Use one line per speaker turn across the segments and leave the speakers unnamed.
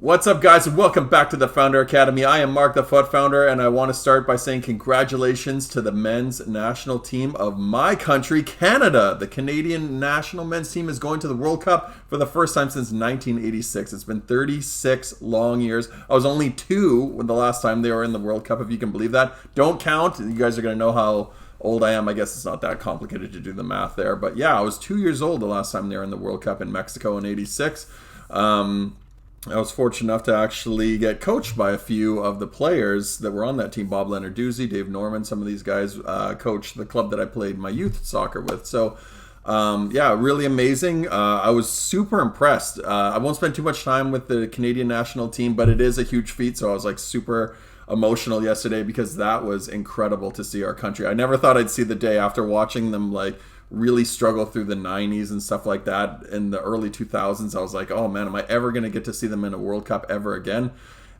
What's up, guys, and welcome back to the Founder Academy. I am Mark, the FUT Founder, and I want to start by saying congratulations to the men's national team of my country, Canada. The Canadian national men's team is going to the World Cup for the first time since 1986. It's been 36 long years. I was only 2 when the last time they were in the World Cup, if you can believe that. Don't count. You guys are going to know how old I am. I guess it's not that complicated to do the math there. But yeah, I was 2 years old the last time they were in the World Cup in Mexico in 86. I was fortunate enough to actually get coached by a few of the players that were on that team. Bob Leonarduzzi, Dave Norman, some of these guys coached the club that I played my youth soccer with. So, yeah, really amazing. I was super impressed. I won't spend too much time with the Canadian national team, but it is a huge feat. So I was like super emotional yesterday because that was incredible to see our country. I never thought I'd see the day after watching them really struggle through the 90s and stuff like that in the early 2000s. I was like, oh man, am I ever going to get to see them in a World Cup ever again?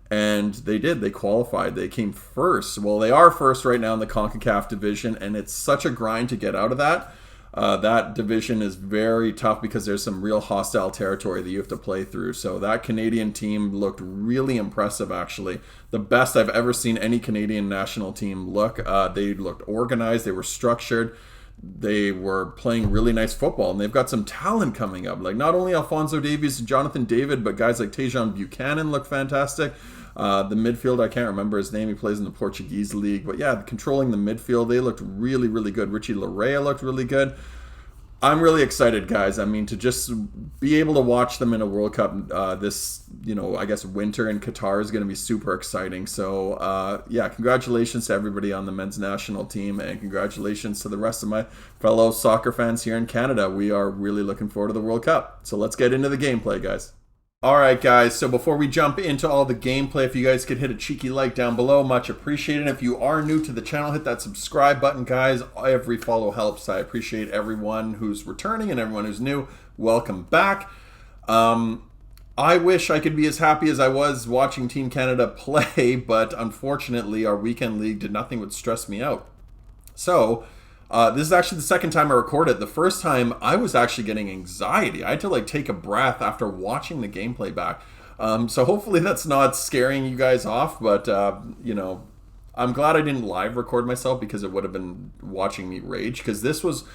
And they did. They qualified. They came first. Well, they are first right now in the CONCACAF division, and it's such a grind to get out of that. That division is very tough because there's some real hostile territory that you have to play through. So that Canadian team looked really impressive, actually. The best I've ever seen any Canadian national team look. They looked organized. They were structured. They were playing really nice football, and they've got some talent coming up. Like not only Alphonso Davies and Jonathan David, but guys like Tejan Buchanan look fantastic. The midfield, I can't remember his name. He plays in the Portuguese league. But yeah, controlling the midfield, they looked really, really good. Richie Larea looked really good. I'm really excited, guys. I mean, to just be able to watch them in a World Cup this, I guess winter in Qatar is going to be super exciting. So, yeah, congratulations to everybody on the men's national team, and congratulations to the rest of my fellow soccer fans here in Canada. We are really looking forward to the World Cup. So let's get into the gameplay, guys. Alright guys, so before we jump into all the gameplay, if you guys could hit a cheeky like down below, much appreciated. If you are new to the channel, hit that subscribe button, guys. Every follow helps. I appreciate everyone who's returning and everyone who's new. Welcome back. I wish I could be as happy as I was watching Team Canada play, but unfortunately our weekend league did nothing but stress me out. So, this is actually the second time I recorded. The first time I was actually getting anxiety. I had to take a breath after watching the gameplay back. So hopefully that's not scaring you guys off, but I'm glad I didn't live record myself because it would have been watching me rage, because this was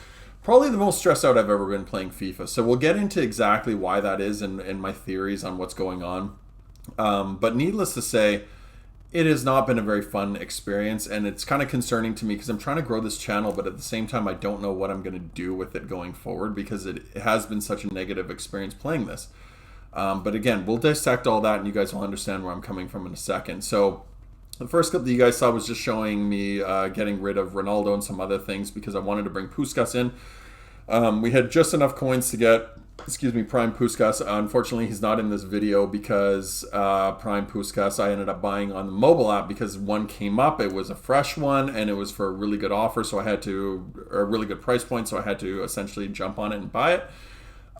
probably the most stressed out I've ever been playing FIFA. So we'll get into exactly why that is and my theories on what's going on. But needless to say, it has not been a very fun experience, and it's kind of concerning to me because I'm trying to grow this channel, but at the same time, I don't know what I'm going to do with it going forward because it has been such a negative experience playing this. But again, we'll dissect all that, and you guys will understand where I'm coming from in a second. So the first clip that you guys saw was just showing me getting rid of Ronaldo and some other things because I wanted to bring Puskas in. We had just enough coins to get, Prime Puskas. Unfortunately, he's not in this video because Prime Puskas I ended up buying on the mobile app because one came up. It was a fresh one, and it was for a really good offer, so I had to, or a really good price point, so I had to essentially jump on it and buy it.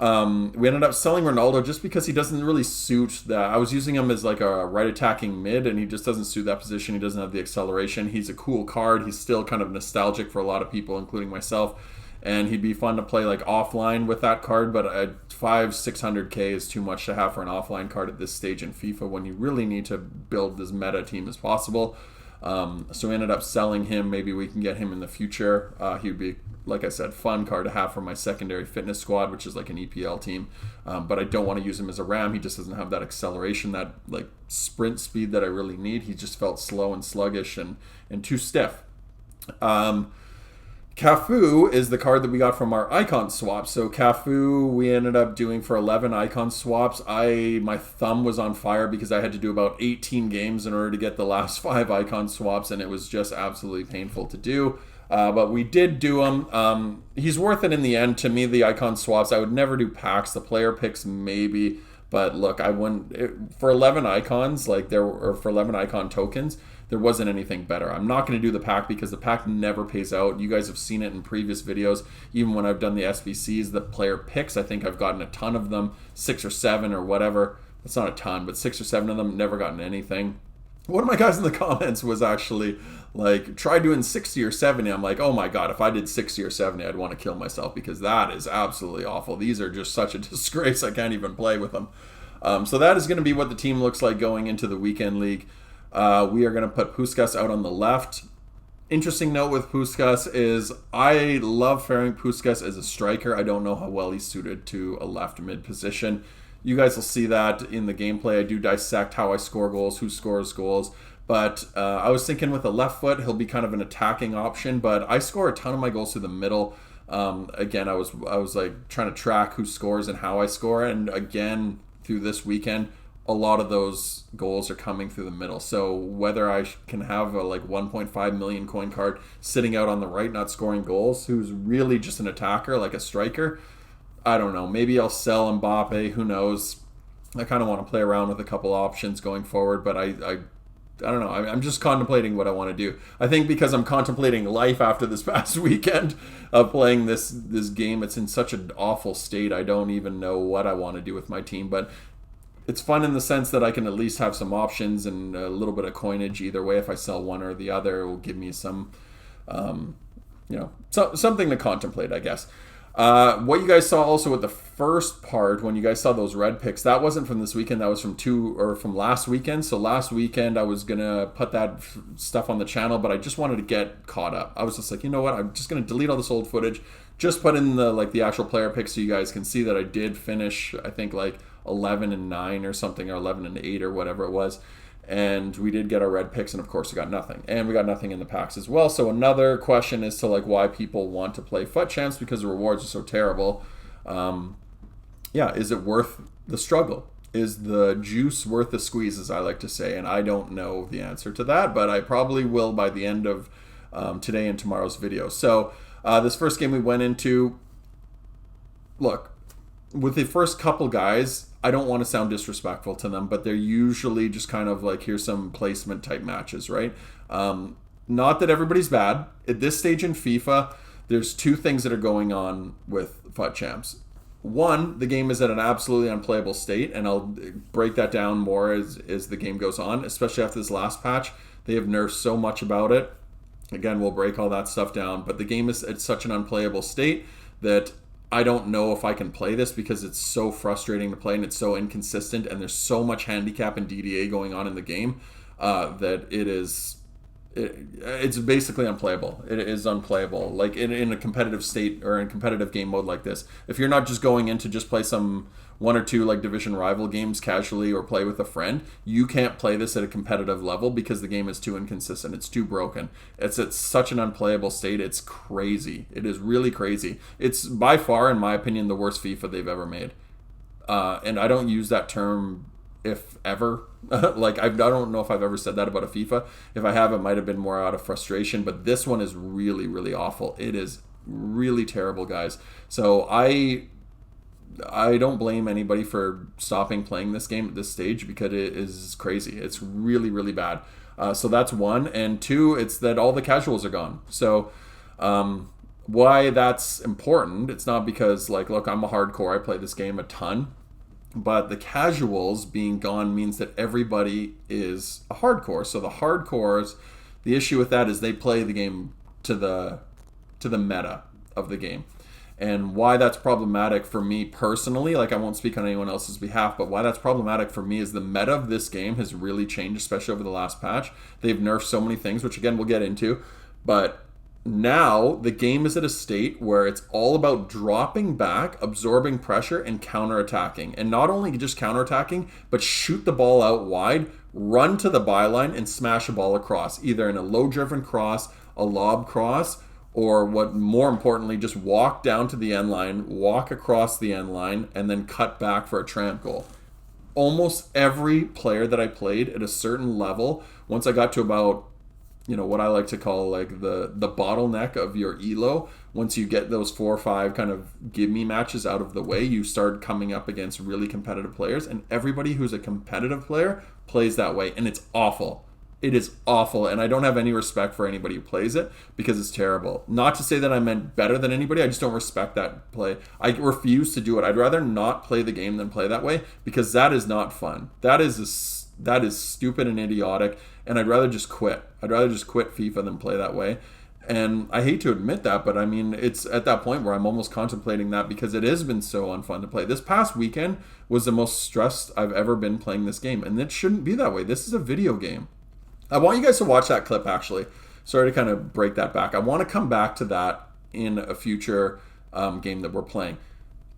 We ended up selling Ronaldo just because he doesn't really suit that. I was using him as like a right attacking mid, and he just doesn't suit that position. He doesn't have the acceleration. He's a cool card. He's still kind of nostalgic for a lot of people, including myself. And he'd be fun to play offline with that card, but at 500-600K is too much to have for an offline card at this stage in FIFA when you really need to build as meta team as possible. So we ended up selling him. Maybe we can get him in the future. He would be, like I said, fun card to have for my secondary fitness squad, which is like an EPL team. But I don't want to use him as a RAM. He just doesn't have that acceleration, that sprint speed that I really need. He just felt slow and sluggish and too stiff. Cafu is the card that we got from our icon swap. So Cafu we ended up doing for 11 icon swaps. My thumb was on fire because I had to do about 18 games in order to get the last 5 icon swaps, and it was just absolutely painful to do. But we did do them. He's worth it in the end. To me, the icon swaps, I would never do packs. The player picks maybe, but look, I wouldn't for 11 icons for 11 icon tokens. There wasn't anything better. I'm not going to do the pack because the pack never pays out. You guys have seen it in previous videos. Even when I've done the SBCs, the player picks, I think I've gotten a ton of them, 6 or 7 or whatever. That's not a ton, but 6 or 7 of them, never gotten anything. One of my guys in the comments was actually try doing 60 or 70. I'm like, oh my God, if I did 60 or 70, I'd want to kill myself because that is absolutely awful. These are just such a disgrace. I can't even play with them. So that is going to be what the team looks like going into the weekend league. We are going to put Puskas out on the left. Interesting note with Puskas is I love fairing Puskas as a striker. I don't know how well he's suited to a left mid position. You guys will see that in the gameplay. I do dissect how I score goals, who scores goals. But I was thinking with a left foot, he'll be kind of an attacking option. But I score a ton of my goals through the middle. Again, I was like trying to track who scores and how I score. And again, through this weekend, a lot of those goals are coming through the middle. So whether I can have a like 1.5 million coin card sitting out on the right, not scoring goals, who's really just an attacker, like a striker, I don't know. Maybe I'll sell Mbappe. Who knows? I kind of want to play around with a couple options going forward, but I don't know. I'm just contemplating what I want to do. I think because I'm contemplating life after this past weekend of playing this game, it's in such an awful state. I don't even know what I want to do with my team, but it's fun in the sense that I can at least have some options and a little bit of coinage either way. If I sell one or the other, it will give me some, something to contemplate, I guess. What you guys saw also with the first part, when you guys saw those red picks, that wasn't from this weekend. That was from last weekend. So last weekend I was gonna put that stuff on the channel, but I just wanted to get caught up. I was just like, you know what? I'm just gonna delete all this old footage. Just put in the actual player picks so you guys can see that I did finish. I think like 11-9 or something, or 11-8 or whatever it was. And we did get our red picks, and of course we got nothing. And we got nothing in the packs as well. So another question is to like why people want to play FUT Champs, because the rewards are so terrible. Is it worth the struggle? Is the juice worth the squeeze, as I like to say? And I don't know the answer to that, but I probably will by the end of today and tomorrow's video. So this first game we went into, look, with the first couple guys, I don't want to sound disrespectful to them, but they're usually just kind of like, here's some placement type matches, right? Not that everybody's bad. At this stage in FIFA, there's two things that are going on with FUT Champs. One, the game is at an absolutely unplayable state, and I'll break that down more as the game goes on, especially after this last patch. They have nerfed so much about it. Again, we'll break all that stuff down, but the game is at such an unplayable state that I don't know if I can play this because it's so frustrating to play and it's so inconsistent, and there's so much handicap and DDA going on in the game that it's basically unplayable. It is unplayable. Like in a competitive state or in competitive game mode like this, if you're not just going in to just play some one or two like division rival games casually or play with a friend, you can't play this at a competitive level because the game is too inconsistent. It's too broken. It's at such an unplayable state. It's crazy. It is really crazy. It's by far, in my opinion, the worst FIFA they've ever made. And I don't use that term if ever. Like, I don't know if I've ever said that about a FIFA. If I have, it might have been more out of frustration, but this one is really, really awful. It is really terrible, guys. So I don't blame anybody for stopping playing this game at this stage because it is crazy. It's really, really bad. So that's one. And two, it's that all the casuals are gone. So why that's important, it's not because, like, look, I'm a hardcore. I play this game a ton. But the casuals being gone means that everybody is a hardcore. So the hardcores, the issue with that is they play the game to the meta of the game. And why that's problematic for me personally, like I won't speak on anyone else's behalf, but why that's problematic for me is the meta of this game has really changed, especially over the last patch. They've nerfed so many things, which again we'll get into. But now the game is at a state where it's all about dropping back, absorbing pressure, and counterattacking. And not only just counterattacking, but shoot the ball out wide, run to the byline, and smash a ball across, either in a low-driven cross, a lob cross, or what more importantly, just walk down to the end line, walk across the end line, and then cut back for a tramp goal. Almost every player that I played at a certain level, once I got to about, what I like to call like the bottleneck of your elo, once you get those 4 or 5 kind of give-me matches out of the way, you start coming up against really competitive players, and everybody who's a competitive player plays that way, and it's awful. It is awful, and I don't have any respect for anybody who plays it because it's terrible. Not to say that I meant better than anybody, I just don't respect that play. I refuse to do it. I'd rather not play the game than play that way because that is not fun. That is stupid and idiotic, and I'd rather just quit. I'd rather just quit FIFA than play that way. And I hate to admit that, but I mean, it's at that point where I'm almost contemplating that because it has been so unfun to play. This past weekend was the most stressed I've ever been playing this game, and it shouldn't be that way. This is a video game. I want you guys to watch that clip, actually. Sorry to kind of break that back. I want to come back to that in a future game that we're playing.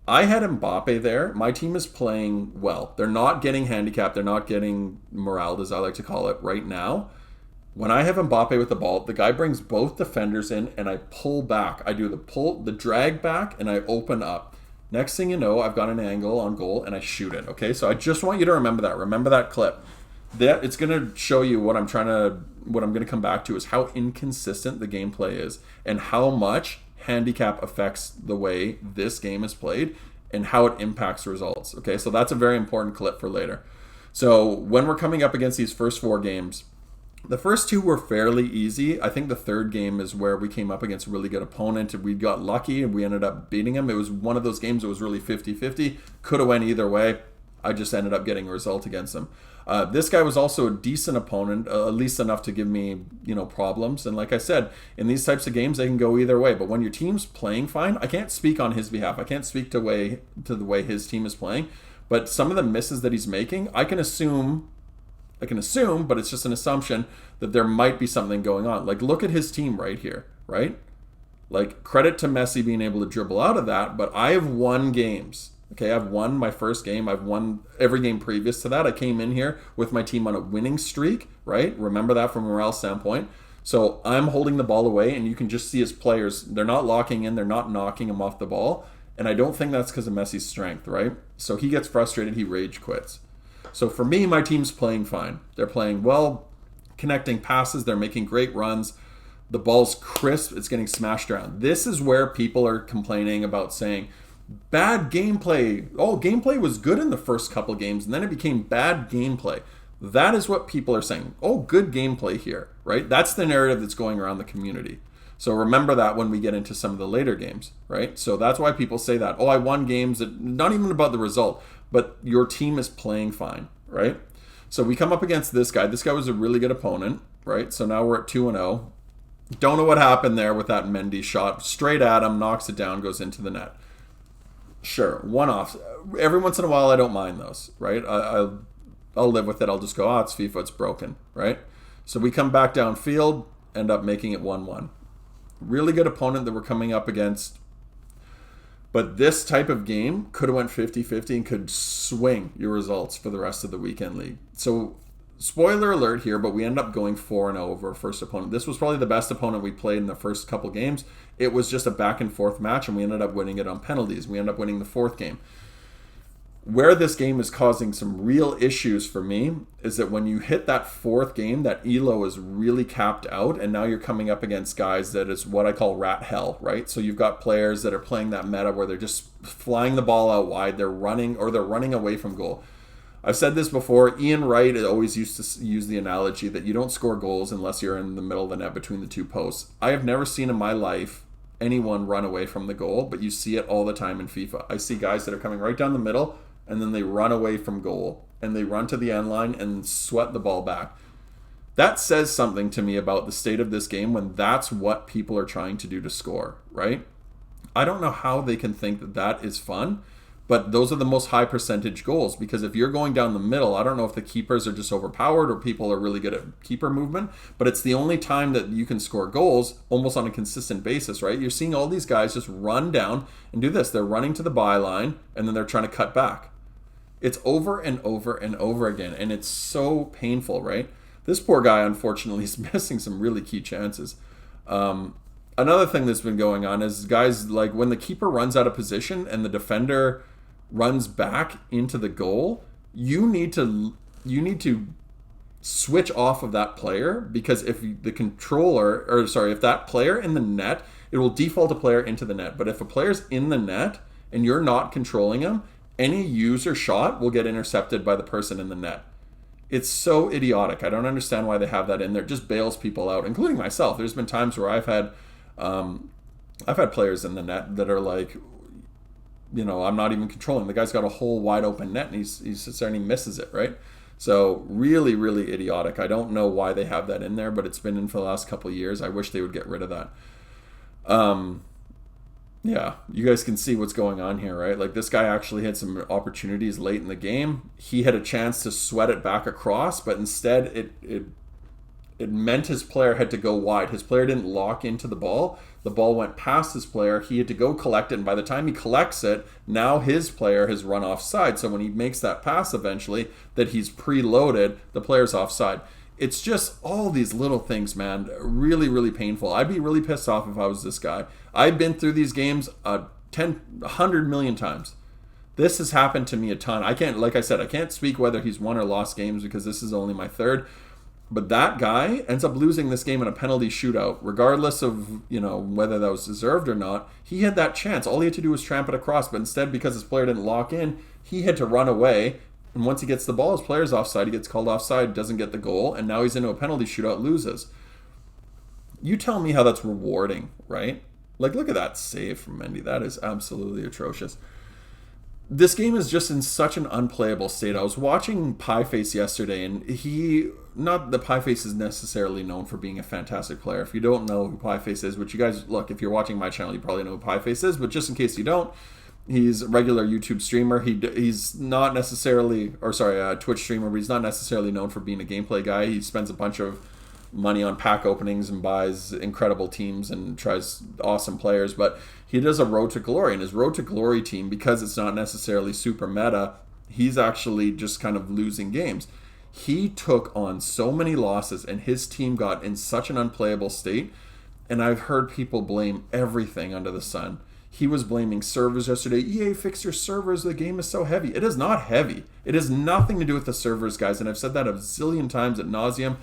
I had Mbappe there. My team is playing well. They're not getting handicapped. They're not getting morale, as I like to call it, right now. When I have Mbappe with the ball, the guy brings both defenders in and I pull back. I do the drag back, and I open up. Next thing you know, I've got an angle on goal and I shoot it. Okay, so I just want you to remember that. Remember that clip. That it's going to show you what I'm going to come back to is how inconsistent the gameplay is and how much handicap affects the way this game is played and how it impacts results. Okay, so that's a very important clip for later. So when we're coming up against these first 4 games, the first 2 were fairly easy. I think the third game is where we came up against a really good opponent. We got lucky and we ended up beating him. It was one of those games that was really 50-50. Could have went either way. I just ended up getting a result against him. This guy was also a decent opponent, at least enough to give me, problems. And like I said, in these types of games, they can go either way. But when your team's playing fine, I can't speak on his behalf. I can't speak to the way his team is playing. But some of the misses that he's making, I can assume, but it's just an assumption that there might be something going on. Like, look at his team right here, right? Like, credit to Messi being able to dribble out of that, but I have won games. Okay, I've won my first game. I've won every game previous to that. I came in here with my team on a winning streak, right? Remember that from a morale standpoint. So I'm holding the ball away, and you can just see his players. They're not locking in. They're not knocking him off the ball. And I don't think that's because of Messi's strength, right? So he gets frustrated. He rage quits. So for me, my team's playing fine. They're playing well, connecting passes. They're making great runs. The ball's crisp. It's getting smashed around. This is where people are complaining about saying, bad gameplay. Oh, gameplay was good in the first couple games, and then it became bad gameplay. That is what people are saying. Oh, good gameplay here, right? That's the narrative that's going around the community. So remember that when we get into some of the later games, right? So that's why people say that. Oh, I won games. Not even about the result, but your team is playing fine, right? So we come up against this guy. This guy was a really good opponent, right? So now we're at 2-0. Don't know what happened there with that Mendy shot. Straight at him, knocks it down, goes into the net. Sure, one-offs. Every once in a while, I don't mind those, right? I'll live with it. I'll just go, it's FIFA, it's broken, right? So we come back downfield, end up making it 1-1. Really good opponent that we're coming up against. But this type of game could have went 50-50 and could swing your results for the rest of the weekend league. So, spoiler alert here, but we end up going 4-0 over our first opponent. This was probably the best opponent we played in the first couple games. It was just a back and forth match, and we ended up winning it on penalties. We ended up winning the 4th game. Where this game is causing some real issues for me is that when you hit that 4th game, that elo is really capped out, and now you're coming up against guys that is what I call rat hell, right? So you've got players that are playing that meta where they're just flying the ball out wide, they're running away from goal. I've said this before. Ian Wright always used to use the analogy that you don't score goals unless you're in the middle of the net between the 2 posts. I have never seen in my life anyone run away from the goal, but you see it all the time in FIFA. I see guys that are coming right down the middle, and then they run away from goal, and they run to the end line and sweat the ball back. That says something to me about the state of this game when that's what people are trying to do to score, right? I don't know how they can think that that is fun, but those are the most high percentage goals, because if you're going down the middle, I don't know if the keepers are just overpowered or people are really good at keeper movement, but it's the only time that you can score goals almost on a consistent basis, right? You're seeing all these guys just run down and do this. They're running to the byline, and then they're trying to cut back. It's over and over and over again, and it's so painful, right? This poor guy, unfortunately, is missing some really key chances. Another thing that's been going on is guys, like when the keeper runs out of position and the defender runs back into the goal, you need to switch off of that player, because if if that player in the net, it will default a player into the net. But if a player's in the net and you're not controlling him, any user shot will get intercepted by the person in the net. It's so idiotic. I don't understand why they have that in there. It just bails people out, including myself. There's been times where I've had players in the net that are like, I'm not even controlling. The guy's got a whole wide open net, and he sits there and he misses it, right? So really, really idiotic. I don't know why they have that in there, but it's been in for the last couple of years. I wish they would get rid of that. Yeah, you guys can see what's going on here, right? Like this guy actually had some opportunities late in the game. He had a chance to sweat it back across, but instead it meant his player had to go wide. His player didn't lock into the ball. The ball went past his player. He had to go collect it, and by the time he collects it, now his player has run offside. So when he makes that pass eventually that he's preloaded, the player's offside. It's just all these little things, man. Really, really painful. I'd be really pissed off if I was this guy. I've been through these games 100 million times. This has happened to me a ton. Like I said, I can't speak whether he's won or lost games because this is only my third. But that guy ends up losing this game in a penalty shootout, regardless of, whether that was deserved or not. He had that chance. All he had to do was tramp it across, but instead, because his player didn't lock in, he had to run away. And once he gets the ball, his player's offside. He gets called offside, doesn't get the goal, and now he's into a penalty shootout, loses. You tell me how that's rewarding, right? Like, look at that save from Mendy. That is absolutely atrocious. This game is just in such an unplayable state. I was watching Pieface yesterday, and not that Pieface is necessarily known for being a fantastic player. If you don't know who Pieface is, which you guys, look, if you're watching my channel, you probably know who Pieface is, but just in case you don't, he's a regular YouTube streamer. He's not necessarily, a Twitch streamer, but he's not necessarily known for being a gameplay guy. He spends a bunch of money on pack openings and buys incredible teams and tries awesome players, but he does a Road to Glory, and his Road to Glory team, because it's not necessarily super meta, he's actually just kind of losing games. He took on so many losses, and his team got in such an unplayable state, and I've heard people blame everything under the sun. He was blaming servers yesterday. EA, fix your servers. The game is so heavy. It is not heavy. It has nothing to do with the servers, guys, and I've said that a zillion times ad nauseum.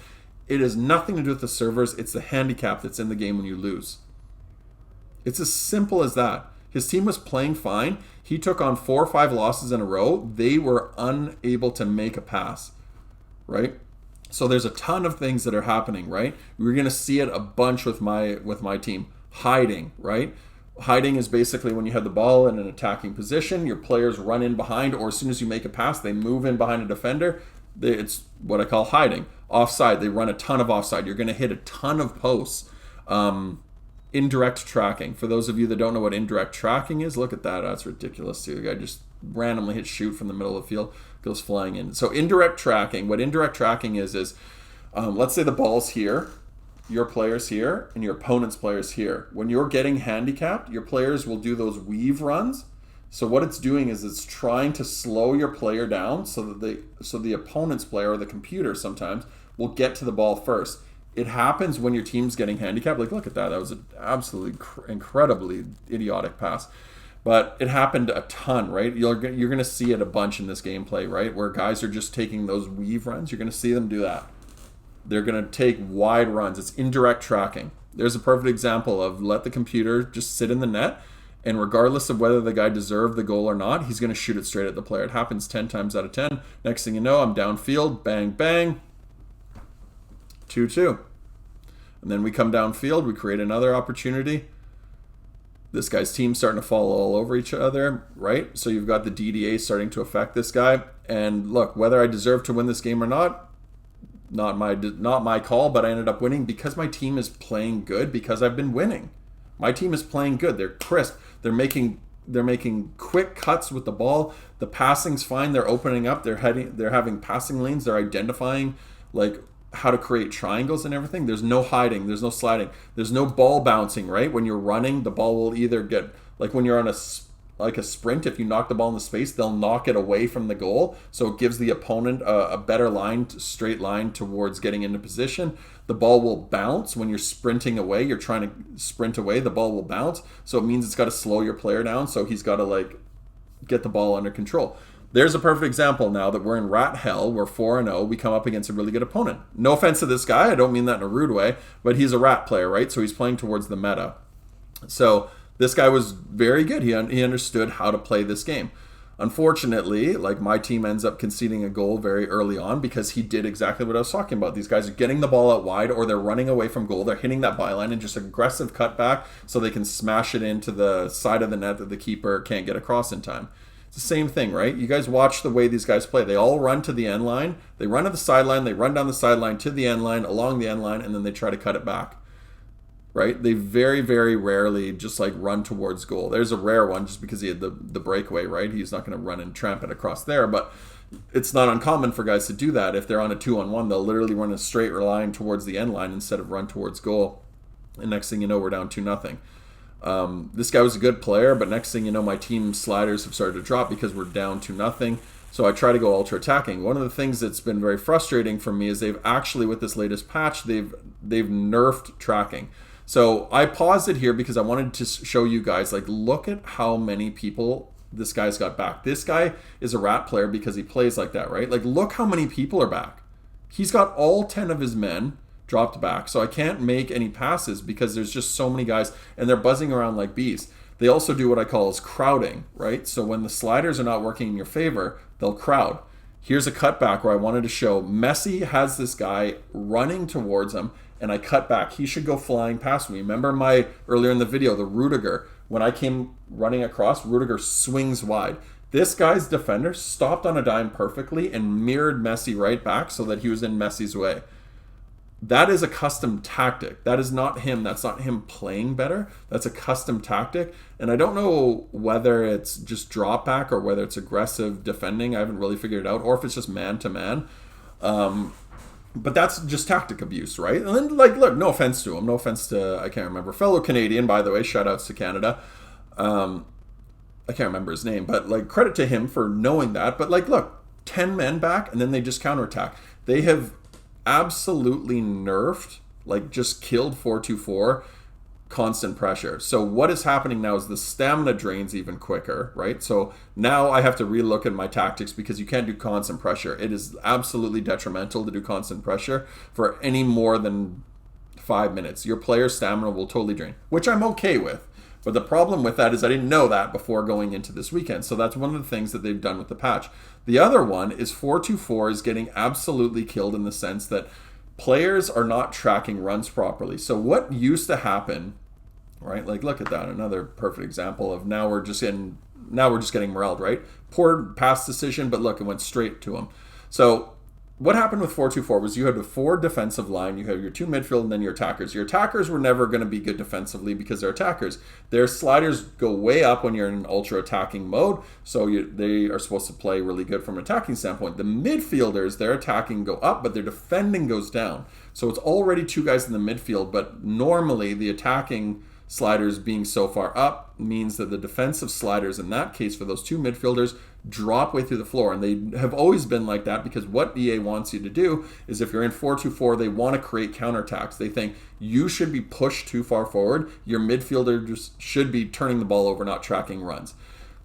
It has nothing to do with the servers. It's the handicap that's in the game when you lose. It's as simple as that. His team was playing fine. He took on 4 or 5 losses in a row. They were unable to make a pass, right? So there's a ton of things that are happening, right? We're going to see it a bunch with my team. Hiding, right? Hiding is basically when you have the ball in an attacking position, your players run in behind, or as soon as you make a pass, they move in behind a defender. It's what I call hiding. Offside, they run a ton of offside. You're going to hit a ton of posts. Indirect tracking. For those of you that don't know what indirect tracking is, look at that. That's ridiculous too. The guy just randomly hits shoot from the middle of the field, goes flying in. So indirect tracking, what indirect tracking is let's say the ball's here, your player's here, and your opponent's player's here. When you're getting handicapped, your players will do those weave runs. So what it's doing is it's trying to slow your player down so the opponent's player, or the computer sometimes, will get to the ball first. It happens when your team's getting handicapped. Like, look at that. That was an absolutely incredibly idiotic pass. But it happened a ton, right? You're going to see it a bunch in this gameplay, right? Where guys are just taking those weave runs. You're going to see them do that. They're going to take wide runs. It's indirect tracking. There's a perfect example of let the computer just sit in the net, and regardless of whether the guy deserved the goal or not, he's going to shoot it straight at the player. It happens 10 times out of 10. Next thing you know, I'm downfield. Bang, bang. 2-2. And then we come downfield. We create another opportunity. This guy's team's starting to fall all over each other, right? So you've got the DDA starting to affect this guy. And look, whether I deserve to win this game or not my call, but I ended up winning because my team is playing good, because I've been winning. My team is playing good. They're crisp. They're making quick cuts with the ball. The passing's fine. They're opening up. They're having passing lanes. They're identifying like how to create triangles and everything. There's no hiding. There's no sliding. There's no ball bouncing, right? When you're running, the ball will either get, like when you're on a sprint, if you knock the ball in the space, they'll knock it away from the goal. So it gives the opponent a better straight line towards getting into position. The ball will bounce when you're sprinting away. You're trying to sprint away. The ball will bounce. So it means it's got to slow your player down. So he's got to get the ball under control. There's a perfect example now that we're in rat hell. We're 4-0. We come up against a really good opponent. No offense to this guy. I don't mean that in a rude way, but he's a rat player, right? So he's playing towards the meta. So this guy was very good. He understood how to play this game. Unfortunately, my team ends up conceding a goal very early on because he did exactly what I was talking about. These guys are getting the ball out wide, or they're running away from goal. They're hitting that byline and just aggressive cutback so they can smash it into the side of the net that the keeper can't get across in time. It's the same thing, right? You guys watch the way these guys play. They all run to the end line. They run to the sideline. They run down the sideline to the end line, along the end line, and then they try to cut it back, right? They very, very rarely just like run towards goal. There's a rare one just because he had the breakaway, right? He's not going to run and tramp it across there, but it's not uncommon for guys to do that. If they're on a 2-on-1, they'll literally run a straight line towards the end line instead of run towards goal. And next thing you know, we're down 2-0. This guy was a good player, but next thing you know, my team sliders have started to drop because we're down 2-0. So I try to go ultra attacking. One of the things that's been very frustrating for me is they've actually, with this latest patch, they've nerfed tracking. So I paused it here because I wanted to show you guys, like, look at how many people this guy's got back. This guy is a rat player because he plays like that, right? Like, look how many people are back. He's got all 10 of his men dropped back. So I can't make any passes because there's just so many guys and they're buzzing around like bees. They also do what I call is crowding, right? So when the sliders are not working in your favor, they'll crowd. Here's a cutback where I wanted to show Messi has this guy running towards him and I cut back. He should go flying past me. Remember my earlier in the video, the Rudiger, when I came running across, Rudiger swings wide. This guy's defender stopped on a dime perfectly and mirrored Messi right back so that he was in Messi's way. That is a custom tactic. That is not him. That's not him playing better. That's a custom tactic. And I don't know whether it's just drop back or whether it's aggressive defending. I haven't really figured it out. Or if it's just man-to-man. But that's just tactic abuse, right? And then, like, look, no offense to him. No offense to, I can't remember. Fellow Canadian, by the way. Shout-outs to Canada. I can't remember his name. But, like, credit to him for knowing that. But, like, look, 10 men back, and then they just counterattack. They have absolutely nerfed, like just killed 4-2-4 constant pressure. So what is happening now is the stamina drains even quicker, right? So now I have to relook at my tactics because you can't do constant pressure. It is absolutely detrimental to do constant pressure for any more than 5 minutes. Your player's stamina will totally drain, which I'm okay with. But the problem with that is I didn't know that before going into this weekend. So that's one of the things that they've done with the patch. The other one is 4-2-4 is getting absolutely killed in the sense that players are not tracking runs properly. So what used to happen, right? Like, look at that. Another perfect example of now we're just getting morelled, right? Poor pass decision, but look, it went straight to him. So what happened with 4-2-4 was you had a 4 defensive line, you have your 2 midfield, and then your attackers. Your attackers were never going to be good defensively because they're attackers. Their sliders go way up when you're in ultra attacking mode, so they are supposed to play really good from an attacking standpoint. The midfielders, their attacking go up, but their defending goes down. So it's already 2 guys in the midfield, but normally the attacking sliders being so far up means that the defensive sliders in that case for those 2 midfielders drop way through the floor, and they have always been like that because what EA wants you to do is if you're in 4-2-4, they want to create counterattacks. They think you should be pushed too far forward. Your midfielder just should be turning the ball over, not tracking runs.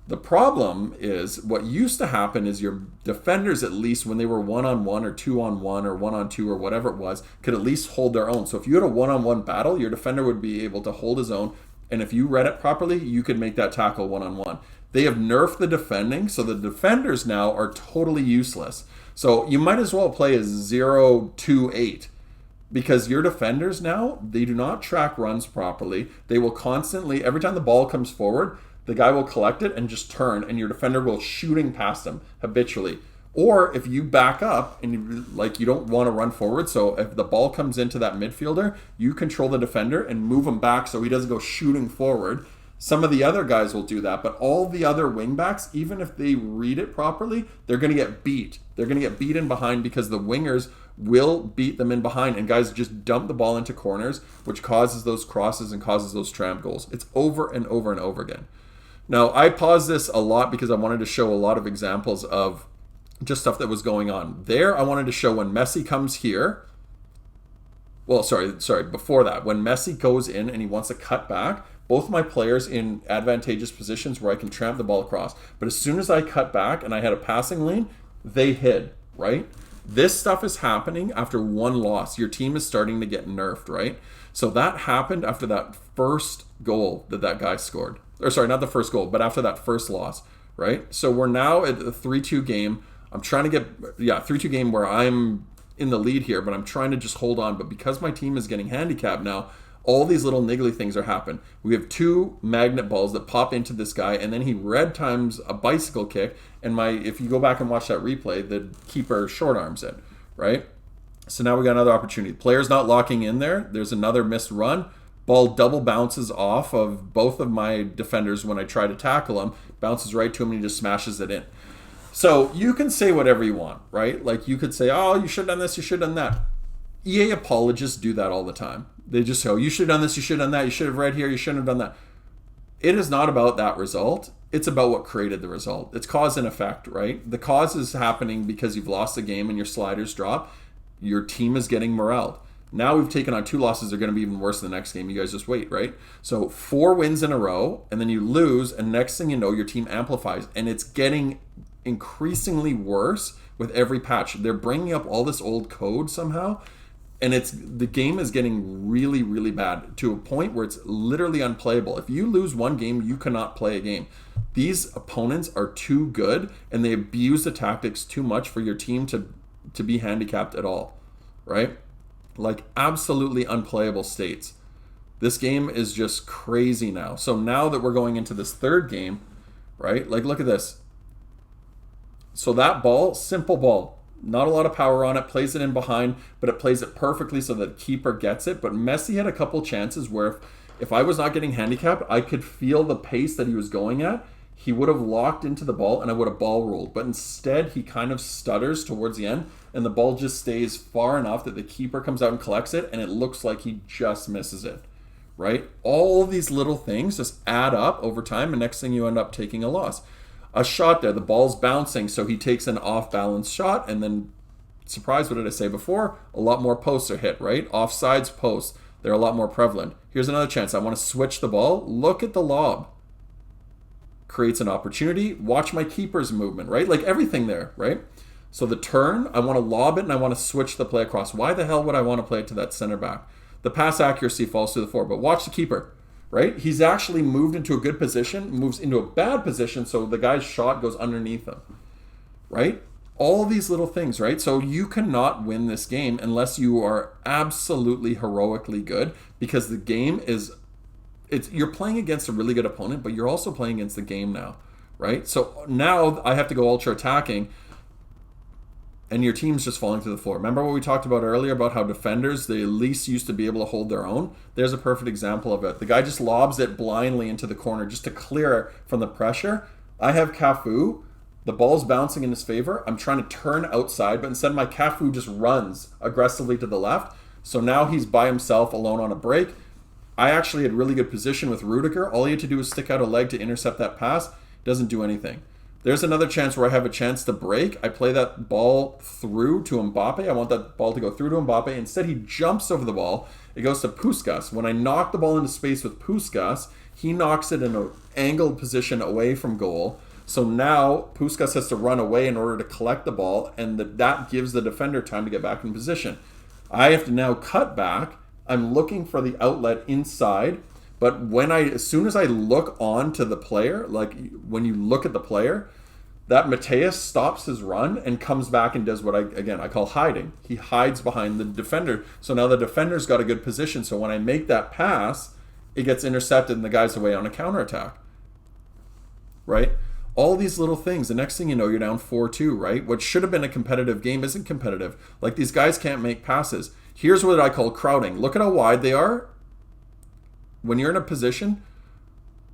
The problem is what used to happen is your defenders, at least when they were 1-on-1 or 2-on-1 or 1-on-2 or whatever it was, could at least hold their own. So if you had a 1-on-1 battle, your defender would be able to hold his own, and if you read it properly, you could make that tackle 1-on-1. They have nerfed the defending, so the defenders now are totally useless. So you might as well play as 0-2-8 because your defenders now, they do not track runs properly. They will constantly, every time the ball comes forward, the guy will collect it and just turn, and your defender will shooting past him habitually. Or if you back up and you don't want to run forward, so if the ball comes into that midfielder, you control the defender and move him back so he doesn't go shooting forward. Some of the other guys will do that, but all the other wingbacks, even if they read it properly, they're going to get beat. They're going to get beat in behind because the wingers will beat them in behind, and guys just dump the ball into corners, which causes those crosses and causes those tramp goals. It's over and over and over again. Now, I paused this a lot because I wanted to show a lot of examples of just stuff that was going on. There, I wanted to show when Messi comes here. Well, sorry, before that. When Messi goes in and he wants to cut back, both my players in advantageous positions where I can tramp the ball across. But as soon as I cut back and I had a passing lane, they hid, right? This stuff is happening after 1 loss. Your team is starting to get nerfed, right? So that happened after that first goal that guy scored. Or sorry, not the first goal, but after that first loss, right? So we're now at a 3-2 game. I'm trying to get, 3-2 game where I'm in the lead here, but I'm trying to just hold on. But because my team is getting handicapped now, all these little niggly things are happening. We have 2 magnet balls that pop into this guy, and then he red times a bicycle kick, and if you go back and watch that replay, the keeper short arms it, right? So now we got another opportunity. Player's not locking in there. There's another missed run. Ball double bounces off of both of my defenders when I try to tackle him. Bounces right to him and he just smashes it in. So you can say whatever you want, right? Like you could say, oh, you should have done this, you should have done that. EA apologists do that all the time. They just say, oh, you should have done this, you should have done that, you should have read here, you shouldn't have done that. It is not about that result. It's about what created the result. It's cause and effect, right? The cause is happening because you've lost the game and your sliders drop. Your team is getting morale. Now we've taken on 2 losses. They're going to be even worse in the next game. You guys just wait, right? So 4 wins in a row, and then you lose, and next thing you know, your team amplifies. And it's getting increasingly worse with every patch. They're bringing up all this old code somehow, and the game is getting really, really bad to a point where it's literally unplayable. If you lose one game, you cannot play a game. These opponents are too good, and they abuse the tactics too much for your team to be handicapped at all, right? Like absolutely unplayable states. This game is just crazy now. So now that we're going into this 3rd game, right? Like look at this. So that ball, simple ball, not a lot of power on it, plays it in behind, but it plays it perfectly so that the keeper gets it. But Messi had a couple chances where if I was not getting handicapped, I could feel the pace that he was going at. He would have locked into the ball and I would have ball rolled. But instead, he kind of stutters towards the end and the ball just stays far enough that the keeper comes out and collects it and it looks like he just misses it, right? All these little things just add up over time and next thing you end up taking a loss. A shot there, the ball's bouncing, so he takes an off-balance shot and then, surprise, what did I say before? A lot more posts are hit, right? Offsides posts, they're a lot more prevalent. Here's another chance. I want to switch the ball. Look at the lob. Creates an opportunity. Watch my keeper's movement, right? Like everything there, right? So the turn, I want to lob it and I want to switch the play across. Why the hell would I want to play it to that center back? The pass accuracy falls to the floor, but watch the keeper, right? He's actually moved into a good position, moves into a bad position, so the guy's shot goes underneath him, right? All these little things, right? So you cannot win this game unless you are absolutely heroically good because the game is you're playing against a really good opponent, but you're also playing against the game now, right? So now I have to go ultra attacking, and your team's just falling to the floor. Remember what we talked about earlier about how defenders, they at least used to be able to hold their own? There's a perfect example of it. The guy just lobs it blindly into the corner just to clear it from the pressure. I have Cafu. The ball's bouncing in his favor. I'm trying to turn outside, but instead my Cafu just runs aggressively to the left. So now he's by himself alone on a break. I actually had really good position with Rudiger. All he had to do was stick out a leg to intercept that pass. Doesn't do anything. There's another chance where I have a chance to break. I play that ball through to Mbappe. I want that ball to go through to Mbappe. Instead, he jumps over the ball. It goes to Puskas. When I knock the ball into space with Puskas, he knocks it in an angled position away from goal. So now Puskas has to run away in order to collect the ball, and that gives the defender time to get back in position. I have to now cut back. I'm looking for the outlet inside, but as soon as I look on to the player, like when you look at the player, that Mateus stops his run and comes back and does what I call hiding. He hides behind the defender. So now the defender's got a good position. So when I make that pass, it gets intercepted and the guy's away on a counterattack, right? All these little things. The next thing you know, you're down 4-2, right? What should have been a competitive game isn't competitive. Like these guys can't make passes. Here's what I call crowding. Look at how wide they are. When you're in a position,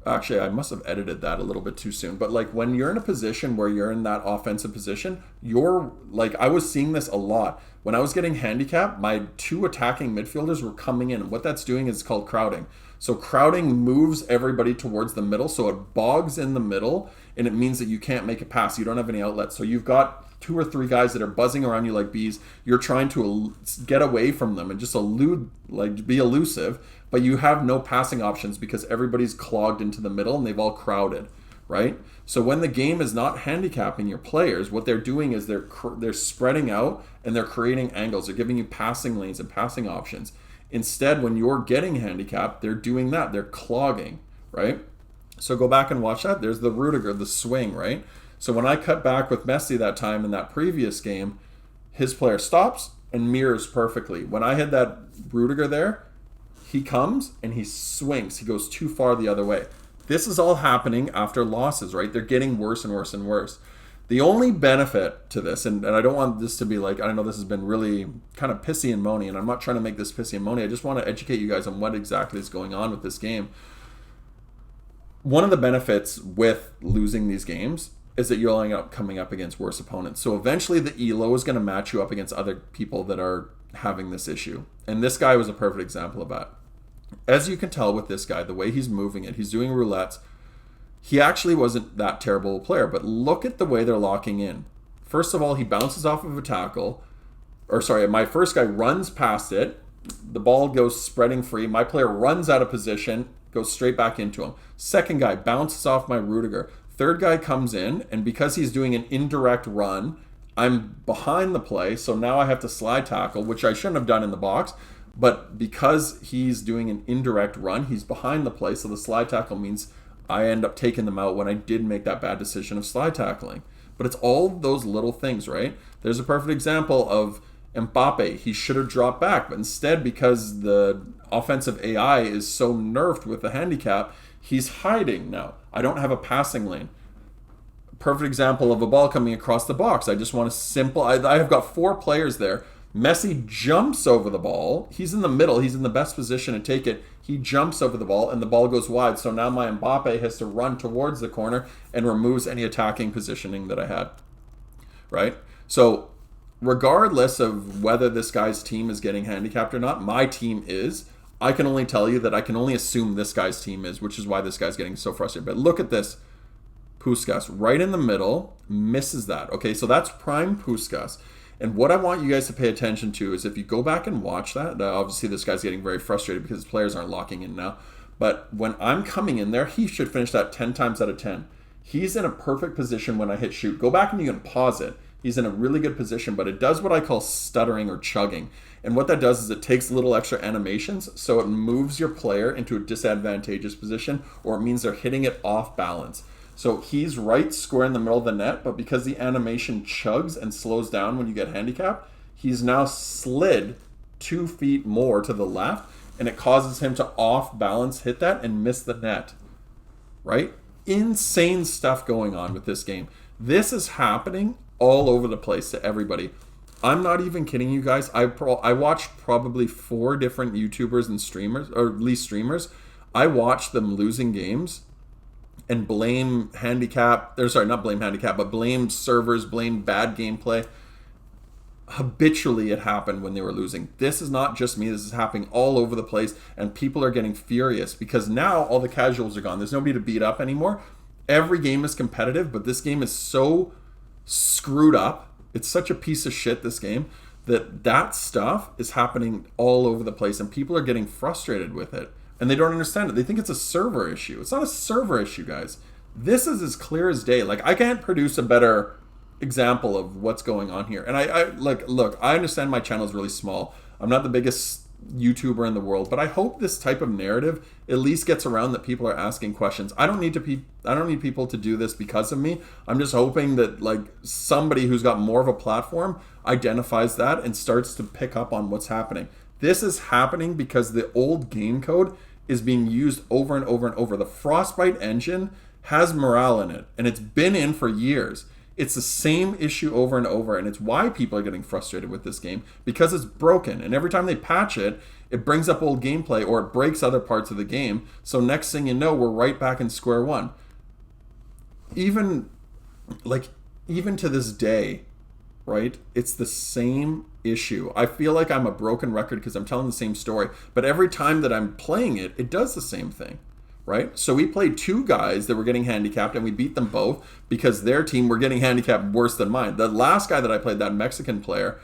actually I must have edited that a little bit too soon, but like when you're in a position where you're in that offensive position, I was seeing this a lot. When I was getting handicapped, my 2 attacking midfielders were coming in, and what that's doing is called crowding. So crowding moves everybody towards the middle, so it bogs in the middle, and it means that you can't make a pass. You don't have any outlets. So you've got 2 or 3 guys that are buzzing around you like bees. You're trying to get away from them and just be elusive, but you have no passing options because everybody's clogged into the middle and they've all crowded, right? So when the game is not handicapping your players, what they're doing is they're spreading out and they're creating angles. They're giving you passing lanes and passing options. Instead, when you're getting handicapped, they're doing that. They're clogging, right? So go back and watch that. There's the Rudiger, the swing, right? So when I cut back with Messi that time in that previous game, his player stops and mirrors perfectly. When I had that Rudiger there, He comes and he swings. He goes too far the other way. This is all happening after losses, right? They're getting worse and worse and worse. The only benefit to this, and I don't want this to be like, I know this has been really kind of pissy and moany, and I'm not trying to make this pissy and moany. I just want to educate you guys on what exactly is going on with this game. One of the benefits with losing these games is that you'll end up coming up against worse opponents. So eventually the ELO is going to match you up against other people that are having this issue. And this guy was a perfect example of that. As you can tell with this guy, the way he's moving it, he's doing roulettes. He actually wasn't that terrible a player, but look at the way they're locking in. First of all, he bounces off of a tackle. My first guy runs past it. The ball goes spreading free. My player runs out of position, goes straight back into him. Second guy bounces off my Rudiger. Third guy comes in, and because he's doing an indirect run, I'm behind the play, so now I have to slide tackle, which I shouldn't have done in the box. But because he's doing an indirect run, he's behind the play, so the slide tackle means I end up taking them out when I did make that bad decision of slide tackling. But it's all those little things, right? There's a perfect example of Mbappe. He should have dropped back, but instead, because the offensive AI is so nerfed with the handicap, he's hiding now. I don't have a passing lane. Perfect example of a ball coming across the box. I just want a simple... I have got 4 players there. Messi jumps over the ball. He's in the middle. He's in the best position to take it. He jumps over the ball, and the ball goes wide. So now my Mbappe has to run towards the corner and removes any attacking positioning that I had. Right? So regardless of whether this guy's team is getting handicapped or not, my team is. I can only tell you that I can only assume this guy's team is, which is why this guy's getting so frustrated. But look at this. Puskas right in the middle, misses that. Okay, so that's prime Puskas. And what I want you guys to pay attention to is if you go back and watch that, obviously this guy's getting very frustrated because his players aren't locking in now. But when I'm coming in there, he should finish that 10 times out of 10. He's in a perfect position when I hit shoot. Go back and you can pause it. He's in a really good position, but it does what I call stuttering or chugging. And what that does is it takes little extra animations, so it moves your player into a disadvantageous position, or it means they're hitting it off balance. So he's right square in the middle of the net, but because the animation chugs and slows down when you get handicapped, he's now slid 2 feet more to the left, and it causes him to off balance hit that and miss the net. Right? Insane stuff going on with this game. This is happening all over the place to everybody. I'm not even kidding you guys. I watched probably 4 different YouTubers and streamers, or at least streamers. I watched them losing games and blame handicap. Not blame handicap, but blame servers, blame bad gameplay. Habitually it happened when they were losing. This is not just me. This is happening all over the place, and people are getting furious because now all the casuals are gone. There's nobody to beat up anymore. Every game is competitive, but this game is so screwed up. It's such a piece of shit, this game, that stuff is happening all over the place, and people are getting frustrated with it. And they don't understand it. They think it's a server issue. It's not a server issue, guys. This is as clear as day. Like, I can't produce a better example of what's going on here. And look, I understand my channel is really small. I'm not the biggest YouTuber in the world, but I hope this type of narrative at least gets around, that people are asking questions. I don't need people to do this because of me. I'm just hoping that like somebody who's got more of a platform identifies that and starts to pick up on what's happening. This is happening because the old game code is being used over and over and over. The Frostbite engine has morale in it, and it's been in for years. It's the same issue over and over, and it's why people are getting frustrated with this game, because it's broken. And every time they patch it, it brings up old gameplay, or it breaks other parts of the game. So next thing you know, we're right back in square one. Even to this day, right? It's the same issue. I feel like I'm a broken record because I'm telling the same story, but every time that I'm playing it, it does the same thing. Right? So we played 2 guys that were getting handicapped, and we beat them both because their team were getting handicapped worse than mine. The last guy that I played, that Mexican player,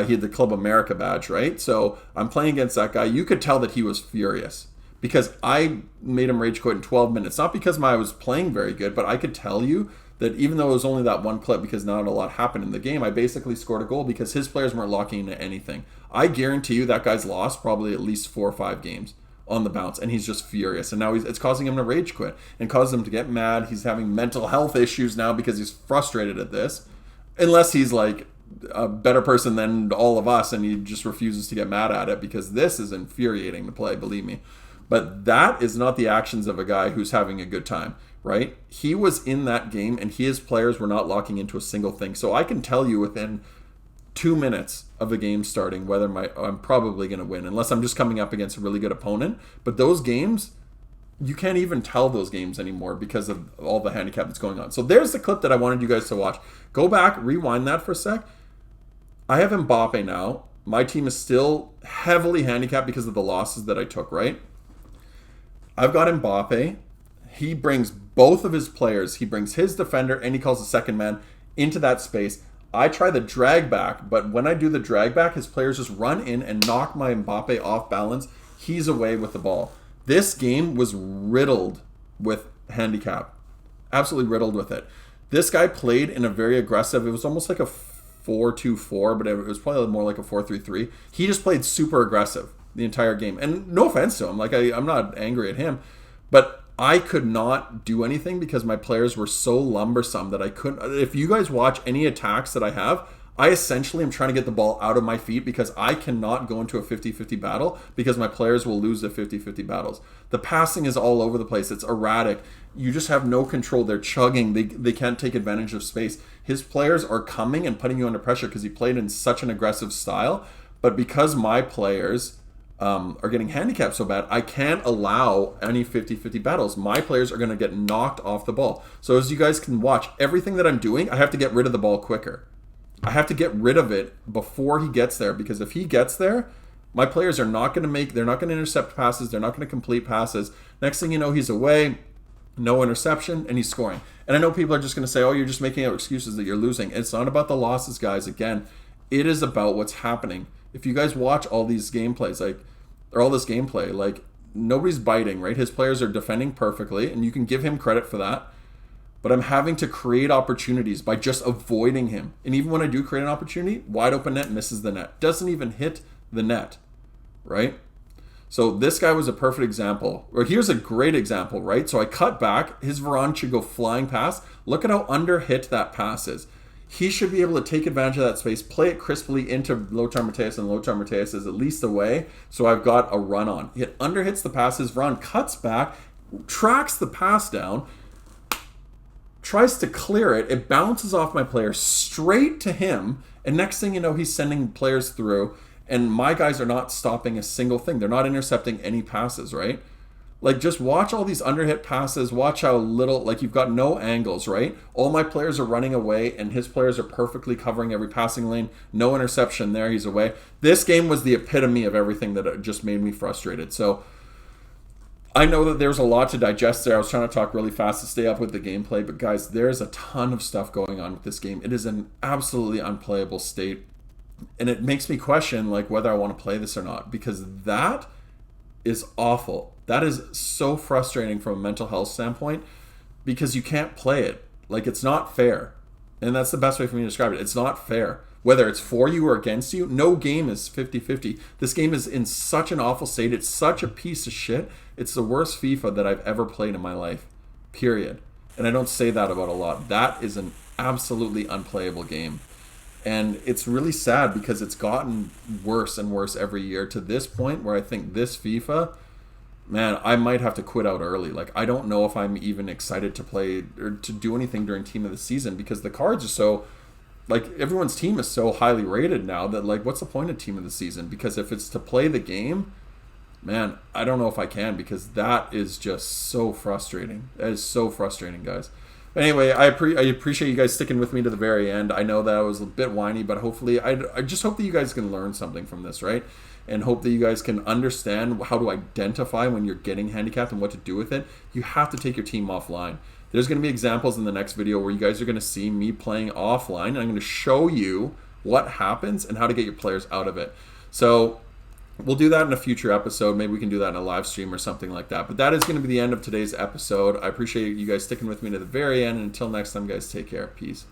he had the Club America badge, right? So I'm playing against that guy. You could tell that he was furious because I made him rage quit in 12 minutes. Not because I was playing very good, but I could tell you that even though it was only that one clip, because not a lot happened in the game, I basically scored a goal because his players weren't locking into anything. I guarantee you that guy's lost probably at least 4 or 5 games on the bounce, and he's just furious, and now it's causing him to rage quit and causes him to get mad. He's having mental health issues now because he's frustrated at this, unless he's like a better person than all of us, and he just refuses to get mad at it because this is infuriating to play, believe me. But that is not the actions of a guy who's having a good time, right? He was in that game, and his players were not locking into a single thing. So I can tell you within 2 minutes of the game starting whether I'm probably going to win, unless I'm just coming up against a really good opponent. But those games, you can't even tell those games anymore because of all the handicap that's going on. So there's the clip that I wanted you guys to watch. Go back, rewind that for a sec. I have Mbappe now. My team is still heavily handicapped because of the losses that I took, right? I've got Mbappe. He brings both of his players. He brings his defender and he calls the second man into that space. I try the drag back, but when I do the drag back, his players just run in and knock my Mbappe off balance. He's away with the ball. This game was riddled with handicap. Absolutely riddled with it. This guy played in a very aggressive, it was almost like a 4-2-4, but it was probably more like a 4-3-3. He just played super aggressive the entire game. And no offense to him, like I'm not angry at him, but I could not do anything because my players were so lumbersome that I couldn't. If you guys watch any attacks that I have, I essentially am trying to get the ball out of my feet because I cannot go into a 50-50 battle because my players will lose the 50-50 battles. The passing is all over the place. It's erratic. You just have no control. They're chugging. They can't take advantage of space. His players are coming and putting you under pressure because he played in such an aggressive style. But because my players are getting handicapped so bad, I can't allow any 50-50 battles. My players are going to get knocked off the ball. So as you guys can watch, everything that I'm doing, I have to get rid of the ball quicker. I have to get rid of it before he gets there, because if he gets there, my players are not going to they're not going to intercept passes, they're not going to complete passes. Next thing you know, he's away, no interception, and he's scoring. And I know people are just going to say, oh, you're just making out excuses that you're losing. It's not about the losses, guys. Again, it is about what's happening. If you guys watch all these gameplays, or all this gameplay, nobody's biting, right? His players are defending perfectly, and you can give him credit for that. But I'm having to create opportunities by just avoiding him. And even when I do create an opportunity, wide open net, misses the net. Doesn't even hit the net, right? So this guy was a perfect example. Or here's a great example, right? So I cut back. His Varane should go flying past. Look at how under hit that pass is. He should be able to take advantage of that space, play it crisply into Lothar Matthäus, and Lothar Matthäus is at least away. So I've got a run on. It underhits the pass. His Varane cuts back, tracks the pass down, tries to clear it. It bounces off my player straight to him. And next thing you know, he's sending players through. And my guys are not stopping a single thing. They're not intercepting any passes, right? Just watch all these underhit passes. Watch how little, you've got no angles, right? All my players are running away, and his players are perfectly covering every passing lane. No interception there. He's away. This game was the epitome of everything that just made me frustrated. So I know that there's a lot to digest there. I was trying to talk really fast to stay up with the gameplay, but guys, there's a ton of stuff going on with this game. It is an absolutely unplayable state, and it makes me question whether I want to play this or not, because that is awful. That is so frustrating from a mental health standpoint, because you can't play it. It's not fair. And that's the best way for me to describe it. It's not fair. Whether it's for you or against you, no game is 50-50. This game is in such an awful state. It's such a piece of shit. It's the worst FIFA that I've ever played in my life, period. And I don't say that about a lot. That is an absolutely unplayable game. And it's really sad because it's gotten worse and worse every year to this point where I think this FIFA, man, I might have to quit out early. I don't know if I'm even excited to play or to do anything during Team of the Season, because the cards are so... everyone's team is so highly rated now that, what's the point of Team of the Season? Because if it's to play the game, man, I don't know if I can, because that is just so frustrating. That is so frustrating, guys. But anyway, I appreciate you guys sticking with me to the very end. I know that I was a bit whiny, but hopefully, I just hope that you guys can learn something from this, right? And hope that you guys can understand how to identify when you're getting handicapped and what to do with it. You have to take your team offline. There's going to be examples in the next video where you guys are going to see me playing offline, and I'm going to show you what happens and how to get your players out of it. So we'll do that in a future episode. Maybe we can do that in a live stream or something like that. But that is going to be the end of today's episode. I appreciate you guys sticking with me to the very end. And until next time, guys, take care. Peace.